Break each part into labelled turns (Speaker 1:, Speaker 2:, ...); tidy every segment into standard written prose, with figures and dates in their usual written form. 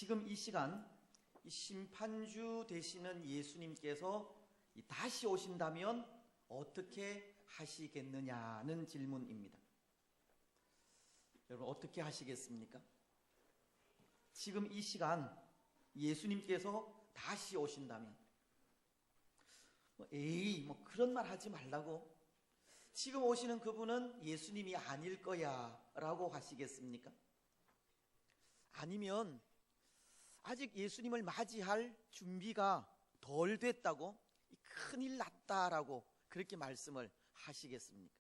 Speaker 1: 지금 이 시간 이 심판주 되시는 예수님께서 다시 오신다면 어떻게 하시겠느냐는 질문입니다. 여러분, 어떻게 하시겠습니까? 지금 이 시간 예수님께서 다시 오신다면 그런 말 하지 말라고, 지금 오시는 그분은 예수님이 아닐 거야 라고 하시겠습니까? 아니면 아직 예수님을 맞이할 준비가 덜 됐다고, 큰일 났다라고 그렇게 말씀을 하시겠습니까?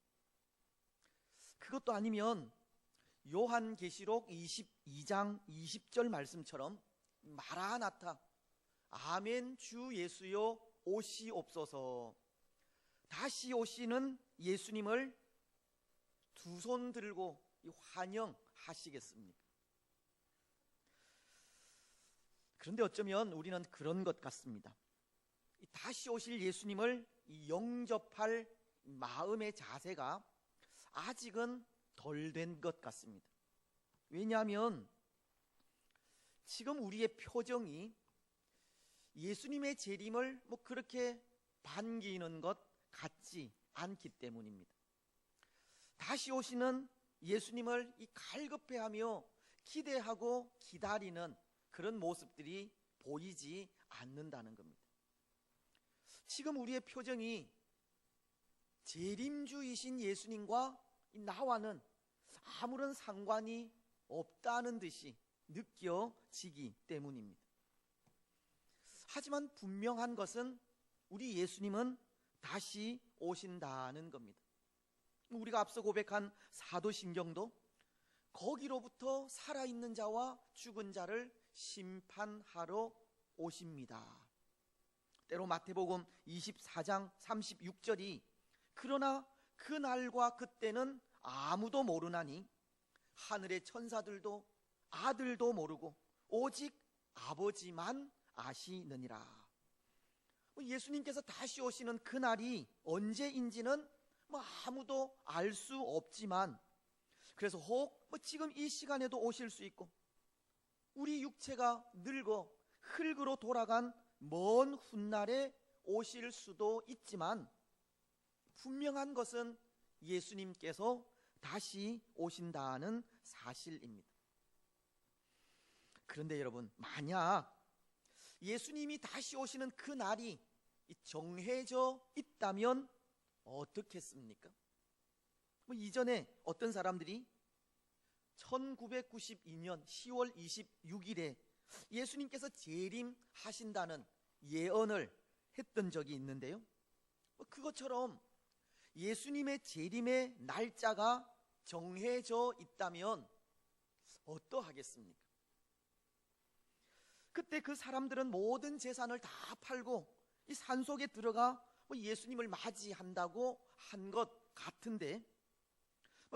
Speaker 1: 그것도 아니면 요한계시록 22장 20절 말씀처럼 마라나타, 아멘 주 예수여 오시옵소서, 다시 오시는 예수님을 두 손 들고 환영하시겠습니까? 그런데 어쩌면 우리는 그런 것 같습니다. 다시 오실 예수님을 영접할 마음의 자세가 아직은 덜 된 것 같습니다. 왜냐하면 지금 우리의 표정이 예수님의 재림을 그렇게 반기는 것 같지 않기 때문입니다. 다시 오시는 예수님을 갈급해하며 기대하고 기다리는 그런 모습들이 보이지 않는다는 겁니다. 지금 우리의 표정이 재림주이신 예수님과 나와는 아무런 상관이 없다는 듯이 느껴지기 때문입니다. 하지만 분명한 것은 우리 예수님은 다시 오신다는 겁니다. 우리가 앞서 고백한 사도신경도 거기로부터 살아있는 자와 죽은 자를 심판하러 오십니다. 때로 마태복음 24장 36절이 그러나 그 날과 그때는 아무도 모르나니 하늘의 천사들도 아들도 모르고 오직 아버지만 아시느니라. 예수님께서 다시 오시는 그 날이 언제인지는 아무도 알 수 없지만, 그래서 혹 지금 이 시간에도 오실 수 있고, 우리 육체가 늙어 흙으로 돌아간 먼 훗날에 오실 수도 있지만, 분명한 것은 예수님께서 다시 오신다는 사실입니다. 그런데 여러분, 만약 예수님이 다시 오시는 그 날이 정해져 있다면 어떻겠습니까? 이전에 어떤 사람들이 1992년 10월 26일에 예수님께서 재림하신다는 예언을 했던 적이 있는데요, 그것처럼 예수님의 재림의 날짜가 정해져 있다면 어떠하겠습니까? 그때 그 사람들은 모든 재산을 다 팔고 이 산속에 들어가 예수님을 맞이한다고 한 것 같은데,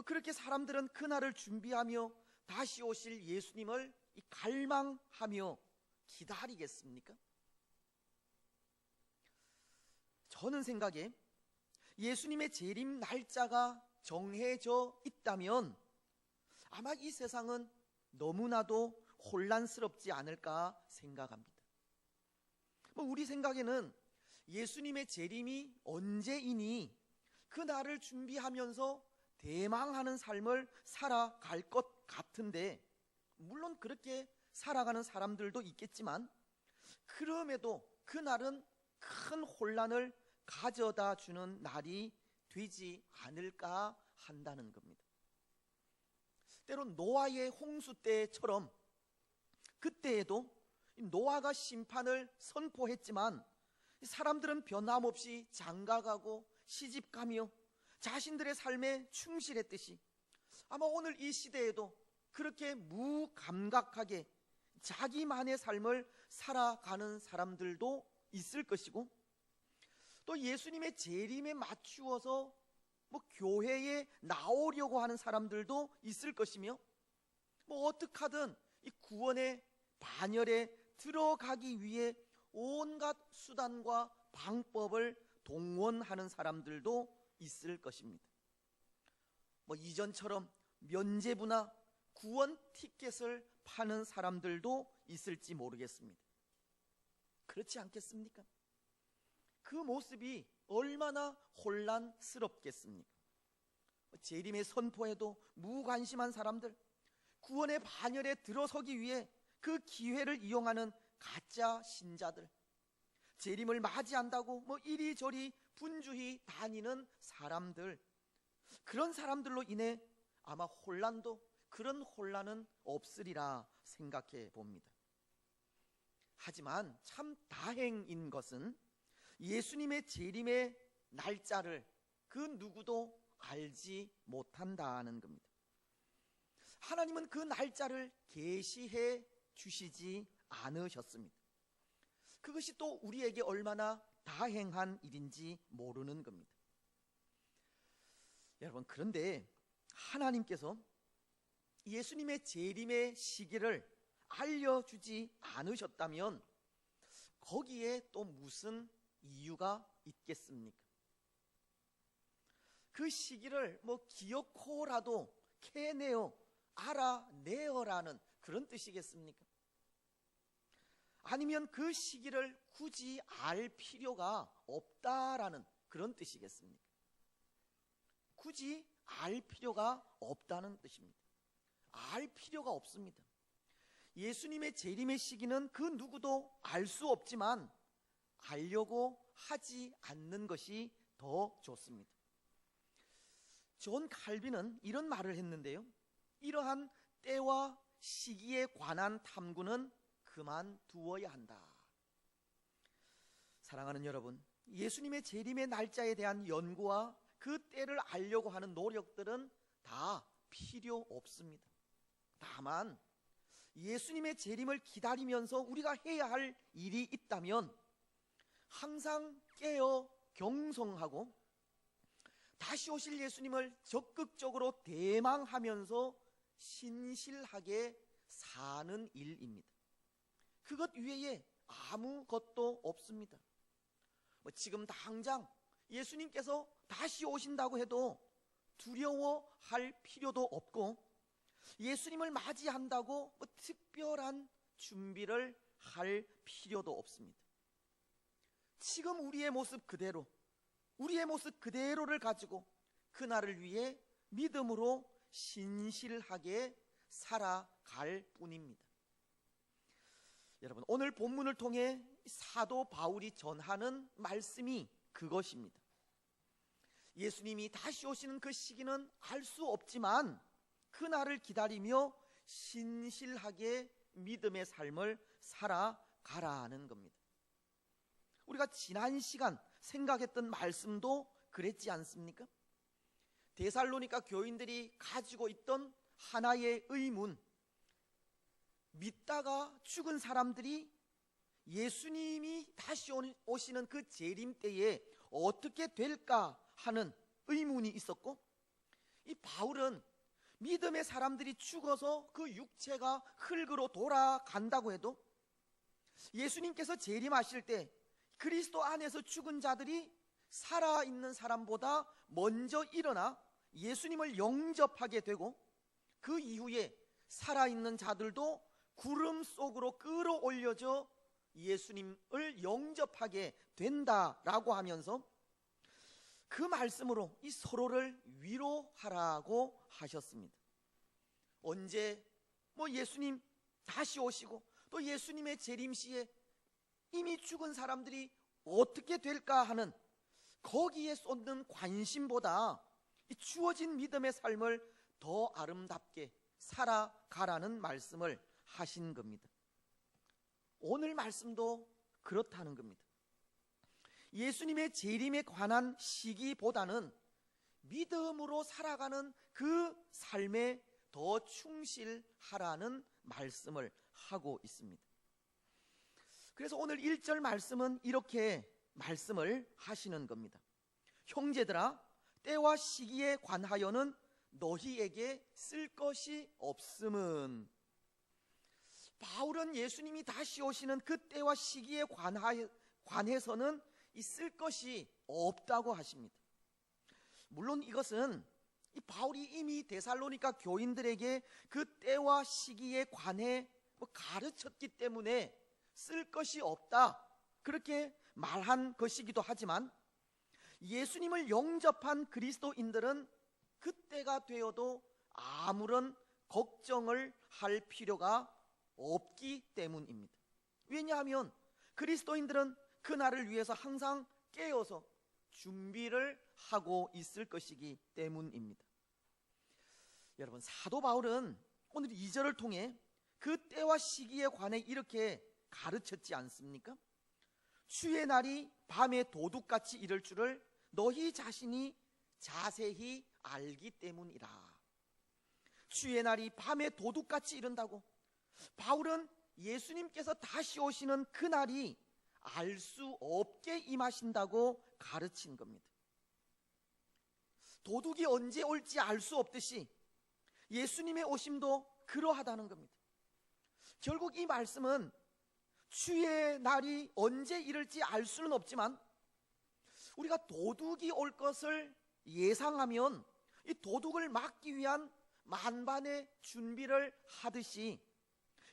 Speaker 1: 그렇게 사람들은 그날을 준비하며 다시 오실 예수님을 갈망하며 기다리겠습니까? 저는 생각에 예수님의 재림 날짜가 정해져 있다면 아마 이 세상은 너무나도 혼란스럽지 않을까 생각합니다. 우리 생각에는 예수님의 재림이 언제이니 그 날을 준비하면서 대망하는 삶을 살아갈 것 같은데, 물론 그렇게 살아가는 사람들도 있겠지만, 그럼에도 그 날은 큰 혼란을 가져다 주는 날이 되지 않을까 한다는 겁니다. 때론 노아의 홍수 때처럼 그때에도 노아가 심판을 선포했지만 사람들은 변함없이 장가가고 시집가며 자신들의 삶에 충실했듯이 아마 오늘 이 시대에도 그렇게 무감각하게 자기만의 삶을 살아가는 사람들도 있을 것이고, 또 예수님의 재림에 맞추어서 교회에 나오려고 하는 사람들도 있을 것이며, 어떻게 하든 이 구원의 반열에 들어가기 위해 온갖 수단과 방법을 동원하는 사람들도 있을 것입니다. 이전처럼 면죄부나 구원 티켓을 파는 사람들도 있을지 모르겠습니다. 그렇지 않겠습니까? 그 모습이 얼마나 혼란스럽겠습니까? 재림의 선포에도 무관심한 사람들, 구원의 반열에 들어서기 위해 그 기회를 이용하는 가짜 신자들, 재림을 맞이한다고 이리저리 분주히 다니는 사람들, 그런 사람들로 인해 아마 그런 혼란은 없으리라 생각해 봅니다. 하지만 참 다행인 것은 예수님의 재림의 날짜를 그 누구도 알지 못한다는 겁니다. 하나님은 그 날짜를 계시해 주시지 않으셨습니다. 그것이 또 우리에게 얼마나 다행한 일인지 모르는 겁니다. 여러분, 그런데 하나님께서 예수님의 재림의 시기를 알려주지 않으셨다면 거기에 또 무슨 이유가 있겠습니까? 그 시기를 기어코라도 캐내어 알아내어라는 그런 뜻이겠습니까? 아니면 그 시기를 굳이 알 필요가 없다라는 그런 뜻이겠습니까? 굳이 알 필요가 없다는 뜻입니다. 알 필요가 없습니다. 예수님의 재림의 시기는 그 누구도 알 수 없지만 알려고 하지 않는 것이 더 좋습니다. 존 칼빈은 이런 말을 했는데요, 이러한 때와 시기에 관한 탐구는 그만두어야 한다. 사랑하는 여러분, 예수님의 재림의 날짜에 대한 연구와 그 때를 알려고 하는 노력들은 다 필요 없습니다. 다만 예수님의 재림을 기다리면서 우리가 해야 할 일이 있다면 항상 깨어 경성하고 다시 오실 예수님을 적극적으로 대망하면서 신실하게 사는 일입니다. 그것 외에 아무것도 없습니다. 지금 당장 예수님께서 다시 오신다고 해도 두려워할 필요도 없고, 예수님을 맞이한다고 특별한 준비를 할 필요도 없습니다. 지금 우리의 모습 그대로를 가지고 그날을 위해 믿음으로 신실하게 살아갈 뿐입니다. 여러분, 오늘 본문을 통해 사도 바울이 전하는 말씀이 그것입니다. 예수님이 다시 오시는 그 시기는 알 수 없지만 그날을 기다리며 신실하게 믿음의 삶을 살아가라는 겁니다. 우리가 지난 시간 생각했던 말씀도 그랬지 않습니까? 데살로니가 교인들이 가지고 있던 하나의 의문, 믿다가 죽은 사람들이 예수님이 다시 오시는 그 재림 때에 어떻게 될까 하는 의문이 있었고, 이 바울은 믿음의 사람들이 죽어서 그 육체가 흙으로 돌아간다고 해도 예수님께서 재림하실 때 그리스도 안에서 죽은 자들이 살아있는 사람보다 먼저 일어나 예수님을 영접하게 되고, 그 이후에 살아있는 자들도 구름 속으로 끌어올려져 예수님을 영접하게 된다라고 하면서 그 말씀으로 이 서로를 위로하라고 하셨습니다. 언제 예수님 다시 오시고 또 예수님의 재림 시에 이미 죽은 사람들이 어떻게 될까 하는 거기에 쏟는 관심보다 이 주어진 믿음의 삶을 더 아름답게 살아가라는 말씀을 하신 겁니다. 오늘 말씀도 그렇다는 겁니다. 예수님의 재림에 관한 시기보다는 믿음으로 살아가는 그 삶에 더 충실하라는 말씀을 하고 있습니다. 그래서 오늘 1절 말씀은 이렇게 말씀을 하시는 겁니다. 형제들아, 때와 시기에 관하여는 너희에게 쓸 것이 없음은. 바울은 예수님이 다시 오시는 그 때와 시기에 관해서는 쓸 것이 없다고 하십니다. 물론 이것은 이 바울이 이미 데살로니가 교인들에게 그 때와 시기에 관해 가르쳤기 때문에 쓸 것이 없다, 그렇게 말한 것이기도 하지만, 예수님을 영접한 그리스도인들은 그때가 되어도 아무런 걱정을 할 필요가 없기 때문입니다. 왜냐하면 그리스도인들은 그날을 위해서 항상 깨어서 준비를 하고 있을 것이기 때문입니다. 여러분, 사도 바울은 오늘 2절을 통해 그 때와 시기에 관해 이렇게 가르쳤지 않습니까? 주의 날이 밤에 도둑같이 이를 줄을 너희 자신이 자세히 알기 때문이라. 주의 날이 밤에 도둑같이 이른다고, 바울은 예수님께서 다시 오시는 그 날이 알 수 없게 임하신다고 가르친 겁니다. 도둑이 언제 올지 알 수 없듯이 예수님의 오심도 그러하다는 겁니다. 결국 이 말씀은 주의 날이 언제 이를지 알 수는 없지만, 우리가 도둑이 올 것을 예상하면 이 도둑을 막기 위한 만반의 준비를 하듯이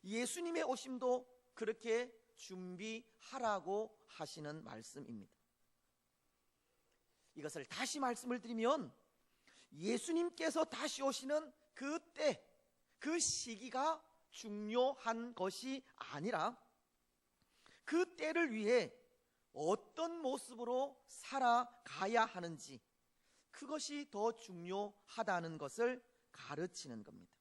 Speaker 1: 예수님의 오심도 그렇게 준비하라고 하시는 말씀입니다. 이것을 다시 말씀을 드리면, 예수님께서 다시 오시는 그 때, 그 시기가 중요한 것이 아니라 그 때를 위해 어떤 모습으로 살아가야 하는지, 그것이 더 중요하다는 것을 가르치는 겁니다.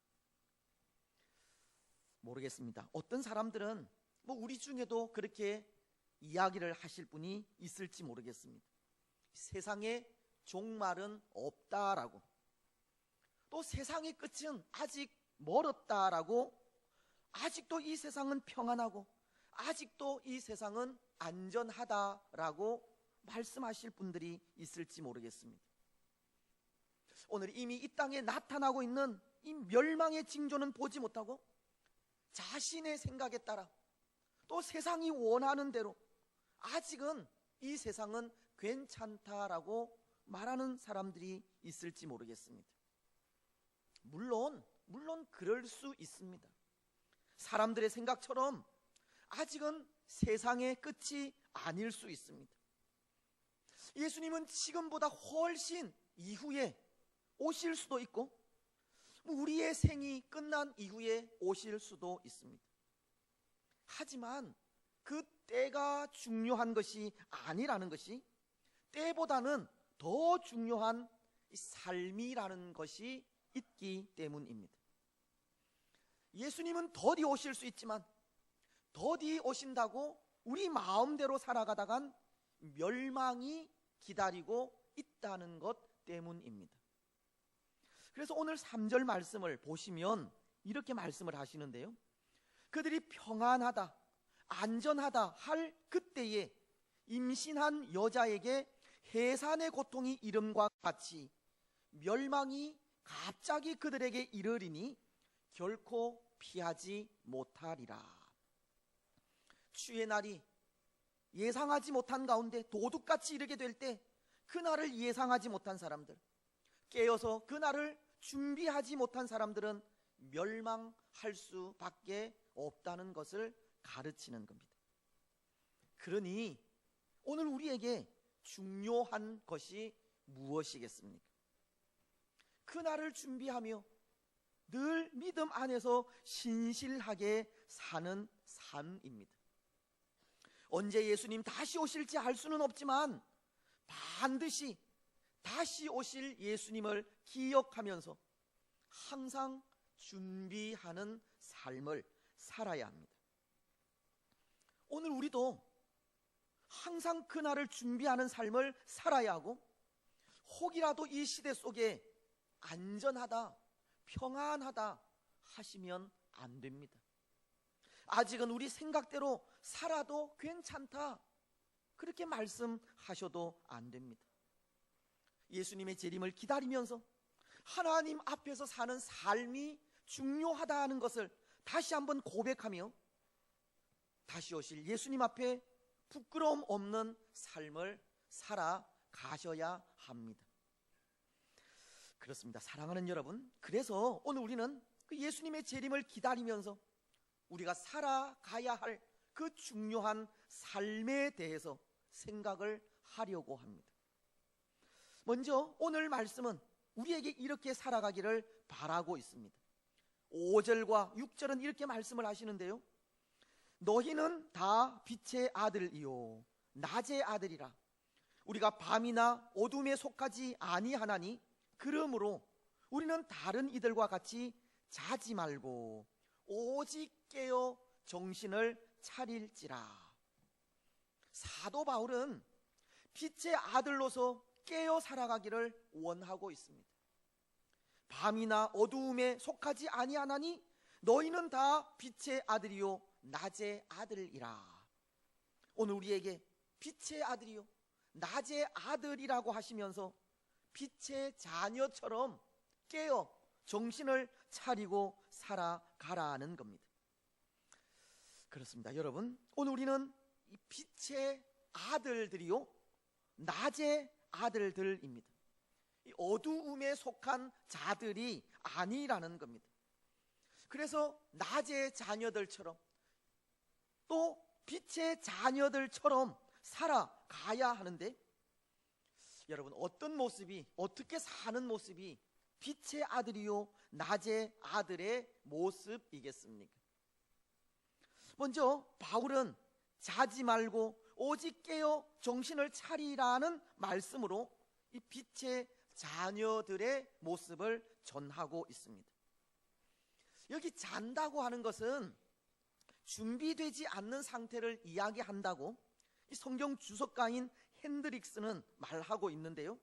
Speaker 1: 모르겠습니다. 어떤 사람들은 우리 중에도 그렇게 이야기를 하실 분이 있을지 모르겠습니다. 세상에 종말은 없다라고, 또 세상의 끝은 아직 멀었다라고, 아직도 이 세상은 평안하고 아직도 이 세상은 안전하다라고 말씀하실 분들이 있을지 모르겠습니다. 오늘 이미 이 땅에 나타나고 있는 이 멸망의 징조는 보지 못하고 자신의 생각에 따라, 또 세상이 원하는 대로 아직은 이 세상은 괜찮다라고 말하는 사람들이 있을지 모르겠습니다. 물론 그럴 수 있습니다. 사람들의 생각처럼 아직은 세상의 끝이 아닐 수 있습니다. 예수님은 지금보다 훨씬 이후에 오실 수도 있고, 우리의 생이 끝난 이후에 오실 수도 있습니다. 하지만 그 때가 중요한 것이 아니라는 것이, 때보다는 더 중요한 삶이라는 것이 있기 때문입니다. 예수님은 더디 오실 수 있지만, 더디 오신다고 우리 마음대로 살아가다간 멸망이 기다리고 있다는 것 때문입니다. 그래서 오늘 3절 말씀을 보시면 이렇게 말씀을 하시는데요, 그들이 평안하다, 안전하다 할 그때에 임신한 여자에게 해산의 고통이 이름과 같이 멸망이 갑자기 그들에게 이르리니 결코 피하지 못하리라. 주의 날이 예상하지 못한 가운데 도둑같이 이르게 될 때, 그날을 예상하지 못한 사람들, 깨어서 그날을 준비하지 못한 사람들은 멸망할 수밖에 없다는 것을 가르치는 겁니다. 그러니 오늘 우리에게 중요한 것이 무엇이겠습니까? 그날을 준비하며 늘 믿음 안에서 신실하게 사는 삶입니다. 언제 예수님 다시 오실지 알 수는 없지만 반드시 다시 오실 예수님을 기억하면서 항상 준비하는 삶을 살아야 합니다. 오늘 우리도 항상 그날을 준비하는 삶을 살아야 하고, 혹이라도 이 시대 속에 안전하다, 평안하다 하시면 안 됩니다. 아직은 우리 생각대로 살아도 괜찮다, 그렇게 말씀하셔도 안 됩니다. 예수님의 재림을 기다리면서 하나님 앞에서 사는 삶이 중요하다는 것을 다시 한번 고백하며 다시 오실 예수님 앞에 부끄러움 없는 삶을 살아가셔야 합니다. 그렇습니다. 사랑하는 여러분, 그래서 오늘 우리는 그 예수님의 재림을 기다리면서 우리가 살아가야 할 그 중요한 삶에 대해서 생각을 하려고 합니다. 먼저 오늘 말씀은 우리에게 이렇게 살아가기를 바라고 있습니다. 5절과 6절은 이렇게 말씀을 하시는데요. 너희는 다 빛의 아들이요 낮의 아들이라. 우리가 밤이나 어둠에 속하지 아니하나니 그러므로 우리는 다른 이들과 같이 자지 말고 오직 깨어 정신을 차릴지라. 사도 바울은 빛의 아들로서 깨어 살아가기를 원하고 있습니다. 밤이나 어두움에 속하지 아니하나니 너희는 다 빛의 아들이요 낮의 아들이라. 오늘 우리에게 빛의 아들이요 낮의 아들이라고 하시면서 빛의 자녀처럼 깨어 정신을 차리고 살아가라는 겁니다. 그렇습니다. 여러분, 오늘 우리는 이 빛의 아들들이요 낮의 아들들입니다. 이 어두움에 속한 자들이 아니라는 겁니다. 그래서 낮의 자녀들처럼 또 빛의 자녀들처럼 살아가야 하는데, 여러분, 어떤 모습이, 어떻게 사는 모습이 빛의 아들이요 낮의 아들의 모습이겠습니까? 먼저 바울은 자지 말고 오직 깨어 정신을 차리라는 말씀으로 이 빛의 자녀들의 모습을 전하고 있습니다. 여기 잔다고 하는 것은 준비되지 않는 상태를 이야기한다고 이 성경 주석가인 핸드릭스는 말하고 있는데요.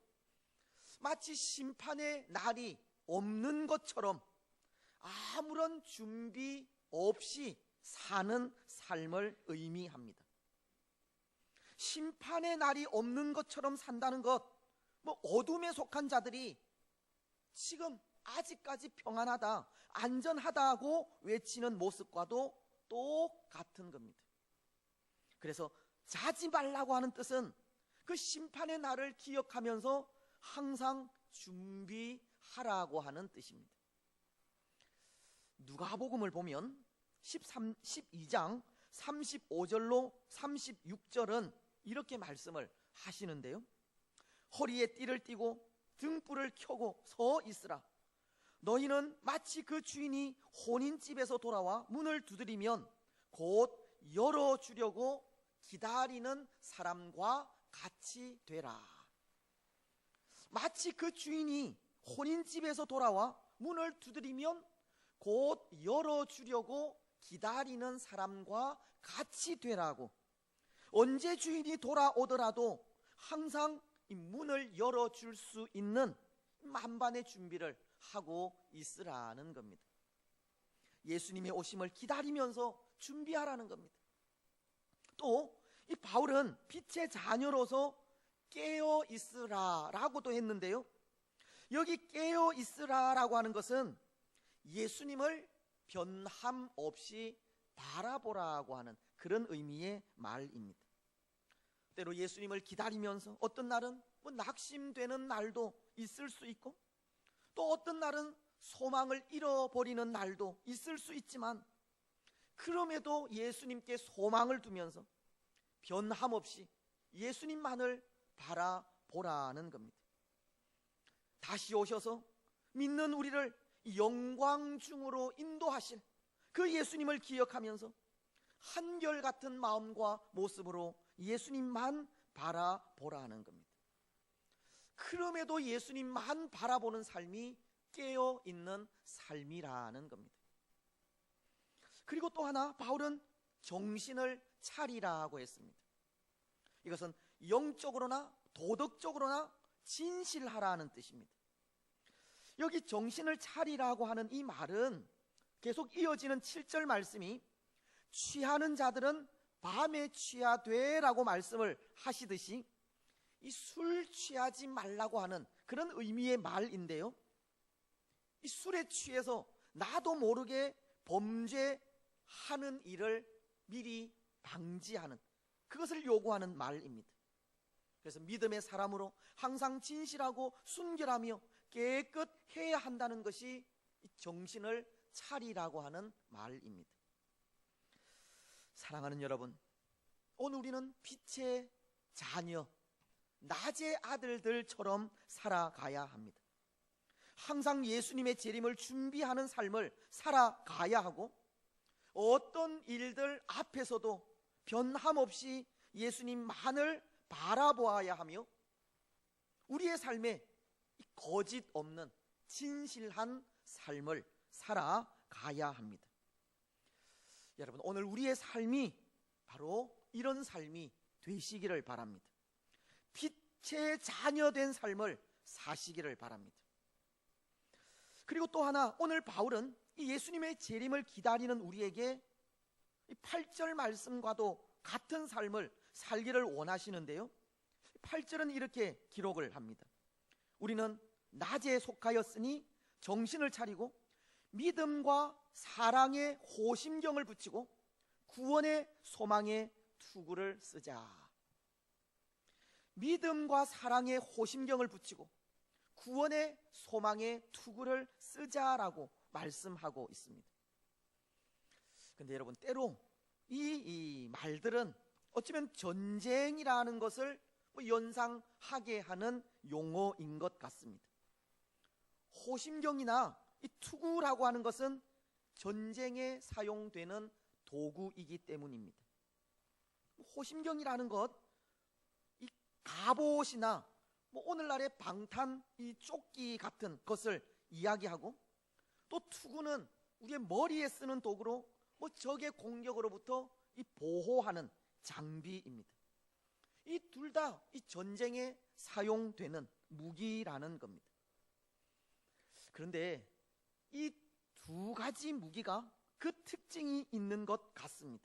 Speaker 1: 마치 심판의 날이 없는 것처럼 아무런 준비 없이 사는 삶을 의미합니다. 심판의 날이 없는 것처럼 산다는 것, 어둠에 속한 자들이 지금 아직까지 평안하다, 안전하다고 외치는 모습과도 똑같은 겁니다. 그래서 자지 말라고 하는 뜻은 그 심판의 날을 기억하면서 항상 준비하라고 하는 뜻입니다. 누가복음을 보면 12장 35절로 36절은 이렇게 말씀을 하시는데요. 허리에 띠를 띠고 등불을 켜고 서 있으라. 너희는 마치 그 주인이 혼인집에서 돌아와 문을 두드리면 곧 열어주려고 기다리는 사람과 같이 되라. 마치 그 주인이 혼인집에서 돌아와 문을 두드리면 곧 열어주려고 기다리는 사람과 같이 되라고. 언제 주인이 돌아오더라도 항상 이 문을 열어줄 수 있는 만반의 준비를 하고 있으라는 겁니다. 예수님의 오심을 기다리면서 준비하라는 겁니다. 또 이 바울은 빛의 자녀로서 깨어 있으라라고도 했는데요. 여기 깨어 있으라라고 하는 것은 예수님을 변함 없이 바라보라고 하는 그런 의미의 말입니다. 때로 예수님을 기다리면서 어떤 날은 낙심되는 날도 있을 수 있고, 또 어떤 날은 소망을 잃어버리는 날도 있을 수 있지만, 그럼에도 예수님께 소망을 두면서 변함없이 예수님만을 바라보라는 겁니다. 다시 오셔서 믿는 우리를 영광 중으로 인도하실 그 예수님을 기억하면서 한결같은 마음과 모습으로 예수님만 바라보라는 겁니다. 그럼에도 예수님만 바라보는 삶이 깨어있는 삶이라는 겁니다. 그리고 또 하나, 바울은 정신을 차리라고 했습니다. 이것은 영적으로나 도덕적으로나 진실하라는 뜻입니다. 여기 정신을 차리라고 하는 이 말은 계속 이어지는 7절 말씀이 취하는 자들은 밤에 취하되라고 말씀을 하시듯이 이 술 취하지 말라고 하는 그런 의미의 말인데요. 이 술에 취해서 나도 모르게 범죄하는 일을 미리 방지하는, 그것을 요구하는 말입니다. 그래서 믿음의 사람으로 항상 진실하고 순결하며 깨끗해야 한다는 것이 정신을 차리라고 하는 말입니다. 사랑하는 여러분, 오늘 우리는 빛의 자녀, 낮의 아들들처럼 살아가야 합니다. 항상 예수님의 재림을 준비하는 삶을 살아가야 하고, 어떤 일들 앞에서도 변함없이 예수님만을 바라보아야 하며, 우리의 삶에 거짓 없는 진실한 삶을 살아가야 합니다. 여러분, 오늘 우리의 삶이 바로 이런 삶이 되시기를 바랍니다. 빛의 자녀된 삶을 사시기를 바랍니다. 그리고 또 하나, 오늘 바울은 이 예수님의 재림을 기다리는 우리에게 이 8절 말씀과도 같은 삶을 살기를 원하시는데요, 8절은 이렇게 기록을 합니다. 우리는 낮에 속하였으니 정신을 차리고 믿음과 사랑의 호심경을 붙이고 구원의 소망의 투구를 쓰자. 믿음과 사랑의 호심경을 붙이고 구원의 소망의 투구를 쓰자라고 말씀하고 있습니다. 그런데 여러분, 때로 이 말들은 어쩌면 전쟁이라는 것을 연상하게 하는 용어인 것 같습니다. 호심경이나 이 투구라고 하는 것은 전쟁에 사용되는 도구이기 때문입니다. 호심경이라는 것, 이 갑옷이나 오늘날의 방탄 이 조끼 같은 것을 이야기하고, 또 투구는 우리의 머리에 쓰는 도구로 적의 공격으로부터 이 보호하는 장비입니다. 이 둘 다 이 전쟁에 사용되는 무기라는 겁니다. 그런데 이 두 가지 무기가 그 특징이 있는 것 같습니다.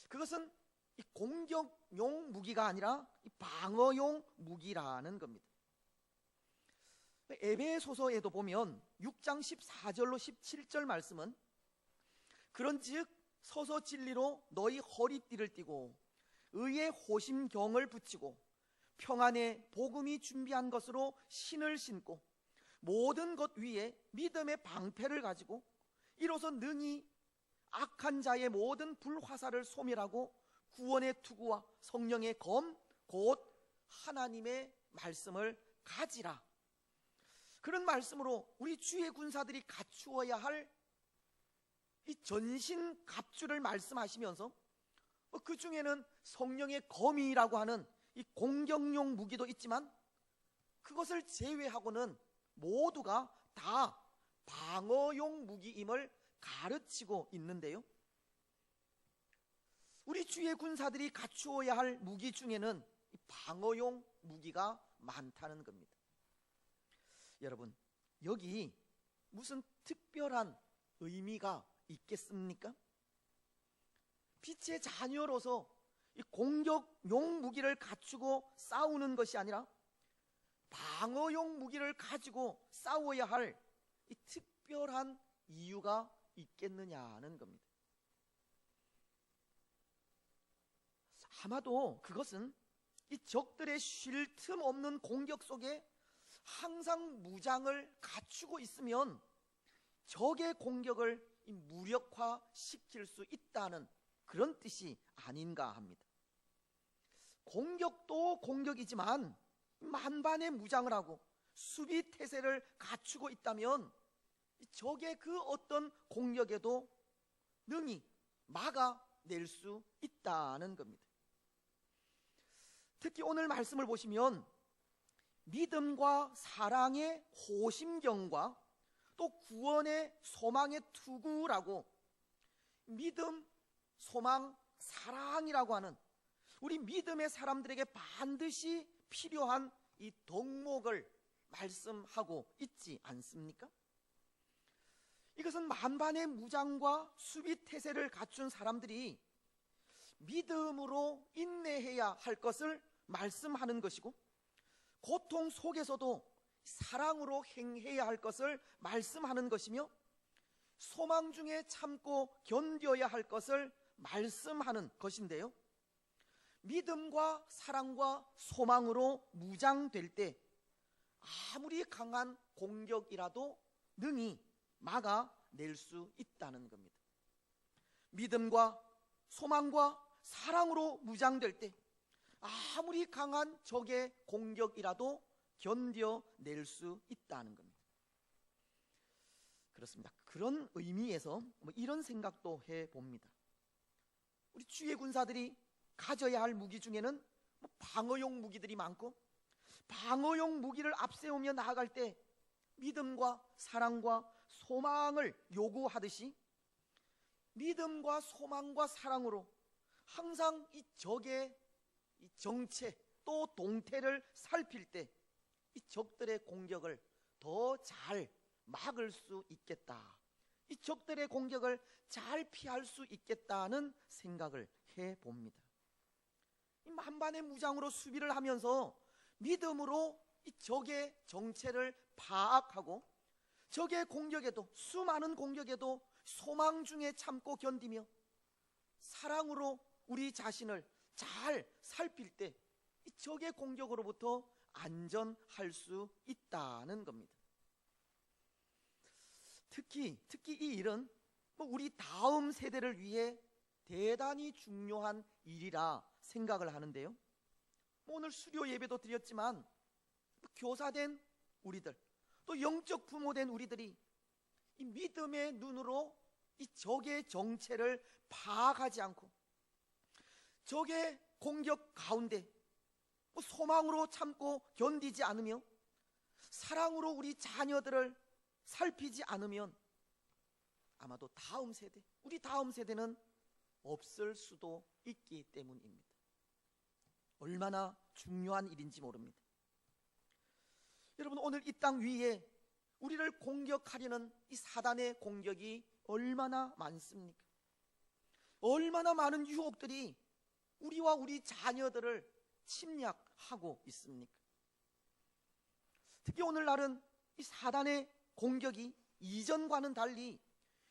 Speaker 1: 그것은 이 공격용 무기가 아니라 이 방어용 무기라는 겁니다. 에베소서에도 보면 6장 14절로 17절 말씀은, 그런즉 서서 진리로 너희 허리띠를 띠고 의의 호심경을 붙이고 평안의 복음이 준비한 것으로 신을 신고 모든 것 위에 믿음의 방패를 가지고 이로써 능히 악한 자의 모든 불화살을 소멸하고 구원의 투구와 성령의 검 곧 하나님의 말씀을 가지라. 그런 말씀으로 우리 주의 군사들이 갖추어야 할 이 전신 갑주를 말씀하시면서, 그 중에는 성령의 검이라고 하는 이 공격용 무기도 있지만, 그것을 제외하고는 모두가 다 방어용 무기임을 가르치고 있는데요, 우리 주의 군사들이 갖추어야 할 무기 중에는 방어용 무기가 많다는 겁니다. 여러분, 여기 무슨 특별한 의미가 있겠습니까? 빛의 자녀로서 이 공격용 무기를 갖추고 싸우는 것이 아니라 방어용 무기를 가지고 싸워야 할 이 특별한 이유가 있겠느냐는 겁니다. 아마도 그것은 이 적들의 쉴 틈 없는 공격 속에 항상 무장을 갖추고 있으면 적의 공격을 무력화시킬 수 있다는 그런 뜻이 아닌가 합니다. 공격도 공격이지만 만반의 무장을 하고 수비 태세를 갖추고 있다면 적의 그 어떤 공격에도 능히 막아낼 수 있다는 겁니다. 특히 오늘 말씀을 보시면 믿음과 사랑의 호심경과 또 구원의 소망의 투구라고, 믿음, 소망, 사랑이라고 하는 우리 믿음의 사람들에게 반드시 필요한 이 덕목을 말씀하고 있지 않습니까? 이것은 만반의 무장과 수비 태세를 갖춘 사람들이 믿음으로 인내해야 할 것을 말씀하는 것이고, 고통 속에서도 사랑으로 행해야 할 것을 말씀하는 것이며, 소망 중에 참고 견뎌야 할 것을 말씀하는 것인데요, 믿음과 사랑과 소망으로 무장될 때 아무리 강한 공격이라도 능히 막아낼 수 있다는 겁니다. 믿음과 소망과 사랑으로 무장될 때 아무리 강한 적의 공격이라도 견뎌낼 수 있다는 겁니다. 그렇습니다. 그런 의미에서 이런 생각도 해봅니다. 우리 주의 군사들이 가져야 할 무기 중에는 방어용 무기들이 많고, 방어용 무기를 앞세우며 나아갈 때 믿음과 사랑과 소망을 요구하듯이 믿음과 소망과 사랑으로 항상 이 적의 이 정체 또 동태를 살필 때 이 적들의 공격을 더 잘 막을 수 있겠다, 이 적들의 공격을 잘 피할 수 있겠다는 생각을 해봅니다. 이 만반의 무장으로 수비를 하면서 믿음으로 이 적의 정체를 파악하고 적의 공격에도, 수많은 공격에도 소망 중에 참고 견디며 사랑으로 우리 자신을 잘 살필 때 이 적의 공격으로부터 안전할 수 있다는 겁니다. 특히 이 일은 우리 다음 세대를 위해 대단히 중요한 일이라 생각을 하는데요. 오늘 수료 예배도 드렸지만 교사된 우리들, 또 영적 부모된 우리들이 이 믿음의 눈으로 이 적의 정체를 파악하지 않고 적의 공격 가운데 소망으로 참고 견디지 않으며 사랑으로 우리 자녀들을 살피지 않으면 아마도 다음 세대, 우리 다음 세대는 없을 수도 있기 때문입니다. 얼마나 중요한 일인지 모릅니다. 여러분, 오늘 이 땅 위에 우리를 공격하려는 이 사단의 공격이 얼마나 많습니까? 얼마나 많은 유혹들이 우리와 우리 자녀들을 침략하고 있습니까? 특히 오늘날은 이 사단의 공격이 이전과는 달리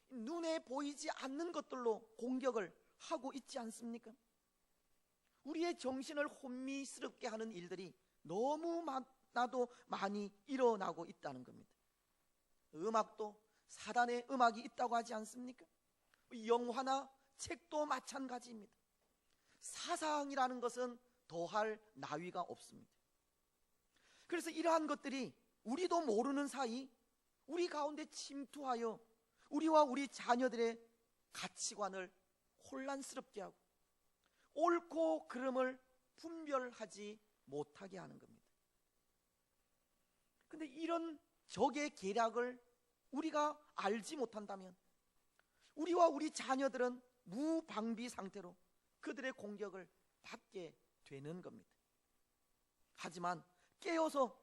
Speaker 1: 눈에 보이지 않는 것들로 공격을 하고 있지 않습니까? 우리의 정신을 혼미스럽게 하는 일들이 너무나도 많이 일어나고 있다는 겁니다. 음악도 사단의 음악이 있다고 하지 않습니까? 영화나 책도 마찬가지입니다. 사상이라는 것은 더할 나위가 없습니다. 그래서 이러한 것들이 우리도 모르는 사이 우리 가운데 침투하여 우리와 우리 자녀들의 가치관을 혼란스럽게 하고 옳고 그름을 분별하지 못하게 하는 겁니다. 근데 이런 적의 계략을 우리가 알지 못한다면 우리와 우리 자녀들은 무방비 상태로 그들의 공격을 받게 되는 겁니다. 하지만 깨어서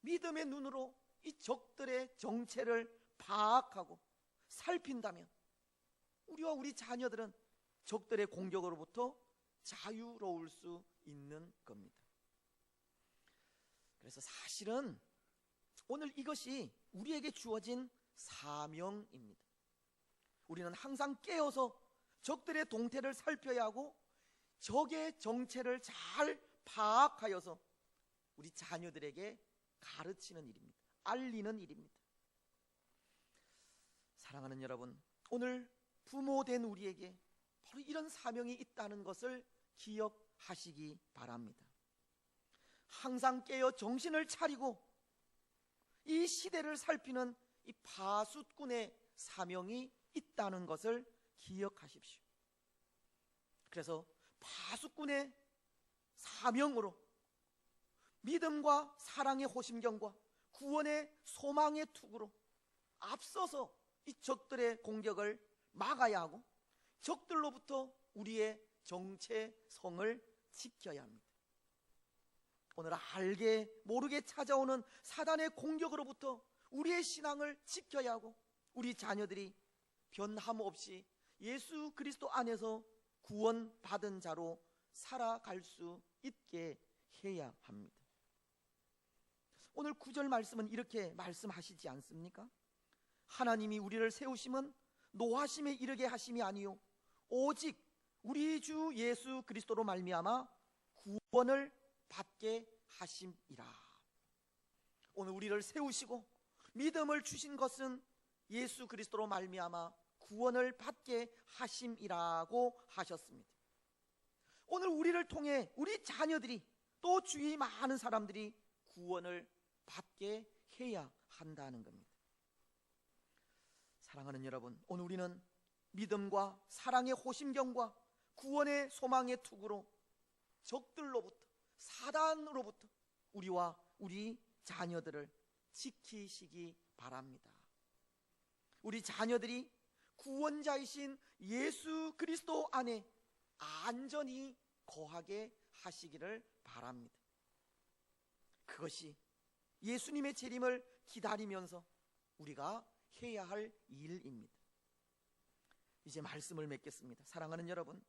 Speaker 1: 믿음의 눈으로 이 적들의 정체를 파악하고 살핀다면 우리와 우리 자녀들은 적들의 공격으로부터 자유로울 수 있는 겁니다. 그래서 사실은 오늘 이것이 우리에게 주어진 사명입니다. 우리는 항상 깨어서 적들의 동태를 살펴야 하고 적의 정체를 잘 파악하여서 우리 자녀들에게 가르치는 일입니다. 알리는 일입니다. 사랑하는 여러분, 오늘 부모된 우리에게 바로 이런 사명이 있다는 것을 기억하시기 바랍니다. 항상 깨어 정신을 차리고 이 시대를 살피는 이 파수꾼의 사명이 있다는 것을 기억하십시오. 그래서 파수꾼의 사명으로 믿음과 사랑의 호심경과 구원의 소망의 투구로 앞서서 이 적들의 공격을 막아야 하고 적들로부터 우리의 정체성을 지켜야 합니다. 오늘 알게 모르게 찾아오는 사단의 공격으로부터 우리의 신앙을 지켜야 하고 우리 자녀들이 변함없이 예수 그리스도 안에서 구원받은 자로 살아갈 수 있게 해야 합니다. 오늘 9절 말씀은 이렇게 말씀하시지 않습니까? 하나님이 우리를 세우심은 노하심에 이르게 하심이 아니요 오직 우리 주 예수 그리스도로 말미암아 구원을 받게 하심이라. 오늘 우리를 세우시고 믿음을 주신 것은 예수 그리스도로 말미암아 구원을 받게 하심이라고 하셨습니다. 오늘 우리를 통해 우리 자녀들이 또 주위 많은 사람들이 구원을 받게 해야 한다는 겁니다. 사랑하는 여러분, 오늘 우리는 믿음과 사랑의 호심경과 구원의 소망의 투구로 적들로부터, 사단으로부터 우리와 우리 자녀들을 지키시기 바랍니다. 우리 자녀들이 구원자이신 예수 그리스도 안에 안전히 거하게 하시기를 바랍니다. 그것이 예수님의 재림을 기다리면서 우리가 해야 할 일입니다. 이제 말씀을 맺겠습니다. 사랑하는 여러분,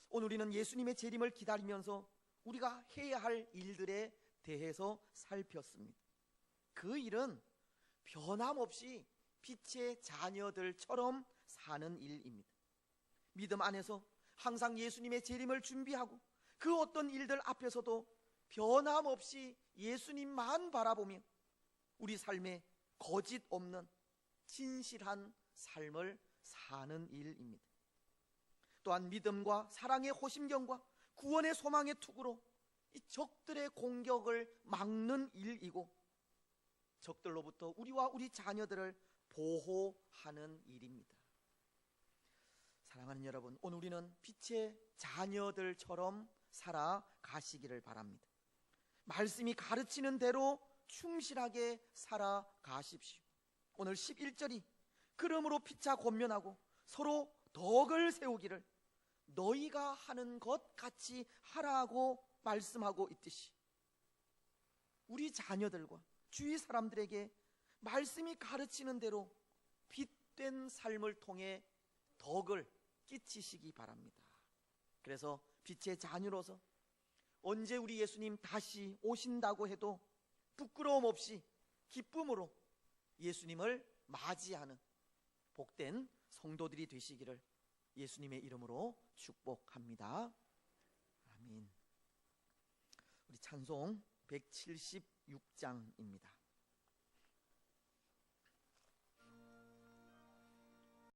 Speaker 1: 오늘 우리는 예수님의 재림을 기다리면서 우리가 해야 할 일들에 대해서 살폈습니다. 그 일은 변함없이 빛의 자녀들처럼 사는 일입니다. 믿음 안에서 항상 예수님의 재림을 준비하고 그 어떤 일들 앞에서도 변함없이 예수님만 바라보며 우리 삶에 거짓 없는 진실한 삶을 사는 일입니다. 또한 믿음과 사랑의 호심경과 구원의 소망의 투구로 이 적들의 공격을 막는 일이고 적들로부터 우리와 우리 자녀들을 보호하는 일입니다. 사랑하는 여러분, 오늘 우리는 빛의 자녀들처럼 살아가시기를 바랍니다. 말씀이 가르치는 대로 충실하게 살아가십시오. 오늘 11절이 그러므로 피차 권면하고 서로 덕을 세우기를 너희가 하는 것 같이 하라고 말씀하고 있듯이 우리 자녀들과 주위 사람들에게 말씀이 가르치는 대로 빛된 삶을 통해 덕을 끼치시기 바랍니다. 그래서 빛의 자녀로서 언제 우리 예수님 다시 오신다고 해도 부끄러움 없이 기쁨으로 예수님을 맞이하는 복된 성도들이 되시기를 예수님의 이름으로 축복합니다. 아멘. 우리 찬송 176장입니다.